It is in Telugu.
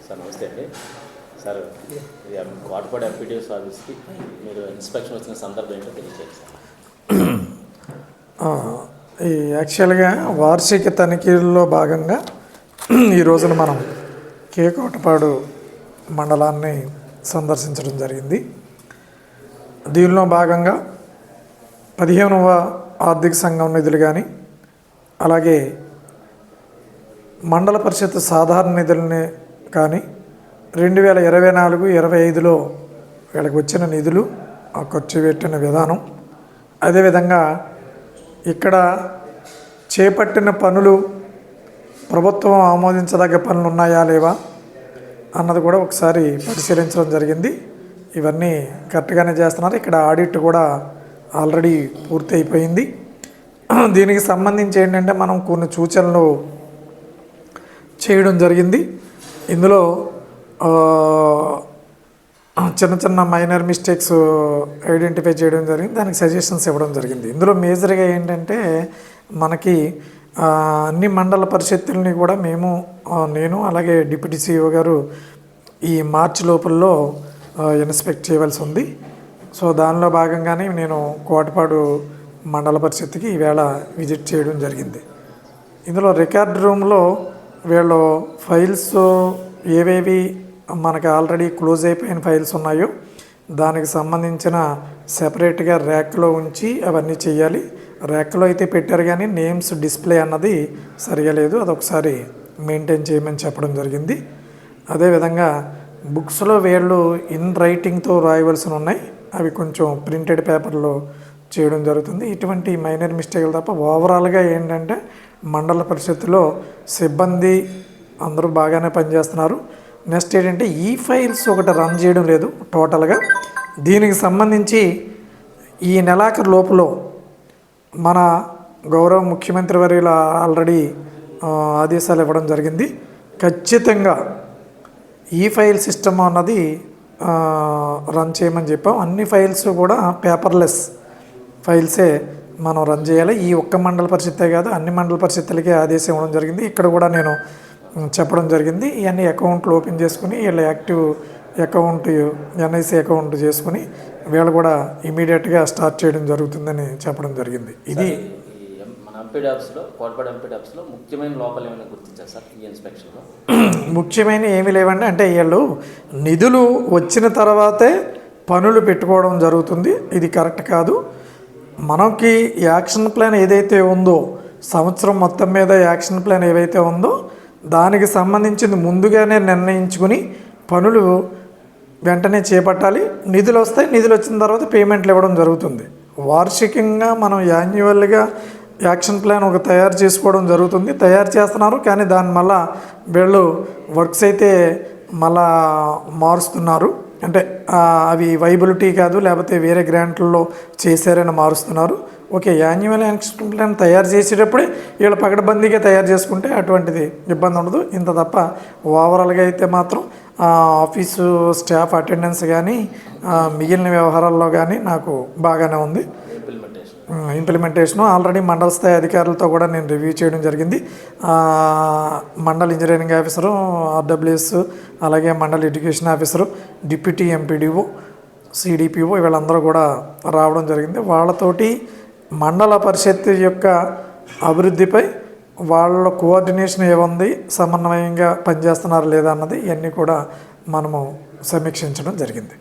సార్ నమస్తే అండి. సార్ కోటపాడు ఎంపీటీఎస్ ఆఫీస్కి మీరు ఇన్స్పెక్షన్ వచ్చిన సందర్భం ఏంటో తెలియచేయండి సార్. ఈ యాక్చువల్గా వార్షిక తనిఖీల్లో భాగంగా ఈ రోజున మనం కోటపాడు మండలాన్ని సందర్శించడం జరిగింది. దీనిలో భాగంగా 15వ ఆర్థిక సంఘం నిధులు కానీ, అలాగే మండల పరిషత్ సాధారణ నిధులని కానీ 2024-25లో వీళ్ళకి వచ్చిన నిధులు ఖర్చు పెట్టిన విధానం, అదేవిధంగా ఇక్కడ చేపట్టిన పనులు ప్రభుత్వం ఆమోదించదగ్గ పనులు ఉన్నాయా లేవా అన్నది కూడా ఒకసారి పరిశీలించడం జరిగింది. ఇవన్నీ కరెక్ట్గానే చేస్తున్నారు. ఇక్కడ ఆడిట్ కూడా ఆల్రెడీ పూర్తి అయిపోయింది. దీనికి సంబంధించి ఏంటంటే మనం కొన్ని సూచనలు చేయడం జరిగింది. ఇందులో చిన్న చిన్న మైనర్ మిస్టేక్స్ ఐడెంటిఫై చేయడం జరిగింది, దానికి సజెషన్స్ ఇవ్వడం జరిగింది. ఇందులో మేజర్గా ఏంటంటే మనకి అన్ని మండల పరిషత్తులని కూడా నేను అలాగే డిప్యూటీ సిఇఓ గారు ఈ మార్చి లోపల్లో ఇన్స్పెక్ట్ చేయవలసి ఉంది. సో దానిలో భాగంగానే నేను కోటపాడు మండల పరిషత్కి ఈవేళ విజిట్ చేయడం జరిగింది. ఇందులో రికార్డ్ రూమ్లో వీళ్ళు ఫైల్స్ ఏవేవి మనకి ఆల్రెడీ క్లోజ్ అయిపోయిన ఫైల్స్ ఉన్నాయో దానికి సంబంధించిన సెపరేట్గా ర్యాక్లో ఉంచి అవన్నీ చేయాలి. ర్యాక్లో అయితే పెట్టారు కానీ నేమ్స్ డిస్ప్లే అన్నది సరిగా లేదు, అదొకసారి మెయింటైన్ చేయమని చెప్పడం జరిగింది. అదేవిధంగా బుక్స్లో వీళ్ళు ఇన్ రైటింగ్తో రాయవలసి ఉన్నాయి, అవి కొంచెం ప్రింటెడ్ పేపర్లో చేయడం జరుగుతుంది. ఇటువంటి మైనర్ మిస్టేక్లు తప్ప ఓవరాల్గా ఏంటంటే మండల పరిషత్తులో సిబ్బంది అందరూ బాగానే పనిచేస్తున్నారు. నెక్స్ట్ ఏంటంటే ఈ ఫైల్స్ ఒకటి రన్ చేయడం లేదు టోటల్గా. దీనికి సంబంధించి ఈ నెలాఖరు లోపల మన గౌరవ ముఖ్యమంత్రి వర్యులు ఆల్రెడీ ఆదేశాలు ఇవ్వడం జరిగింది. ఖచ్చితంగా ఈ ఫైల్ సిస్టమ్ అన్నది రన్ చేయమని చెప్పాం. అన్ని ఫైల్స్ కూడా పేపర్లెస్ ఫైల్సే మనం రన్ చేయాలి. ఈ ఒక్క మండల పరిషత్తే కాదు, అన్ని మండల పరిషత్తులకే ఆదేశం ఇవ్వడం జరిగింది. ఇక్కడ కూడా నేను చెప్పడం జరిగింది. ఇవన్నీ అకౌంట్లు ఓపెన్ చేసుకుని వీళ్ళ యాక్టివ్ అకౌంట్ ఎన్ఐసి అకౌంట్ చేసుకుని వీళ్ళు కూడా ఇమీడియట్గా స్టార్ట్ చేయడం జరుగుతుందని చెప్పడం జరిగింది. ఇది మన ఎంపీడీ ఆఫీస్లో కోటపాడు ఎంపీడీ ఆఫీస్లో ముఖ్యమైన లోపాలు ఏమైనా గుర్తించారు సార్ ఈ ఇన్స్పెక్షన్లో? ముఖ్యమైన ఏమీ లేవండి. అంటే వీళ్ళు నిధులు వచ్చిన తర్వాతే పనులు పెట్టుకోవడం జరుగుతుంది. ఇది కరెక్ట్ కాదు. మనకి యాక్షన్ ప్లాన్ ఏదైతే ఉందో, సంవత్సరం మొత్తం మీద యాక్షన్ ప్లాన్ ఏవైతే ఉందో దానికి సంబంధించింది ముందుగానే నిర్ణయించుకుని పనులు వెంటనే చేపట్టాలి. నిధులు వస్తాయి, నిధులు వచ్చిన తర్వాత పేమెంట్లు ఇవ్వడం జరుగుతుంది. వార్షికంగా మనం యాన్యువల్గా యాక్షన్ ప్లాన్ ఒక తయారు చేసుకోవడం జరుగుతుంది, తయారు చేస్తున్నారు. కానీ దాని మళ్ళా వీళ్ళు వర్క్స్ అయితే మళ్ళా మారుస్తున్నారు. అంటే అవి వైబిలిటీ కాదు, లేకపోతే వేరే గ్రాంట్లలో చేశారని మారుస్తున్నారు. ఓకే, యాన్యువల్ యాక్షన్ ప్లాన్ తయారు చేసేటప్పుడే వీళ్ళు పకడ్బందీగా తయారు చేసుకుంటే అటువంటిది ఇబ్బంది ఉండదు. ఇంత తప్ప ఓవరాల్గా అయితే మాత్రం ఆఫీసు స్టాఫ్ అటెండెన్స్ కానీ మిగిలిన వ్యవహారాల్లో కానీ నాకు బాగానే ఉంది. ఇంప్లిమెంటేషను ఆల్రెడీ మండల స్థాయి అధికారులతో కూడా నేను రివ్యూ చేయడం జరిగింది. మండల్ ఇంజనీరింగ్ ఆఫీసరు, ఆర్డబ్ల్యూఎస్, అలాగే mandal education officer, deputy MPDO, CDPO వీళ్ళందరూ కూడా రావడం జరిగింది. వాళ్ళతోటి మండల పరిషత్ యొక్క అభివృద్ధిపై వాళ్ళ కోఆర్డినేషన్ ఏముంది, సమన్వయంగా పనిచేస్తున్నారు లేదా అన్నది ఇవన్నీ కూడా మనము సమీక్షించడం జరిగింది.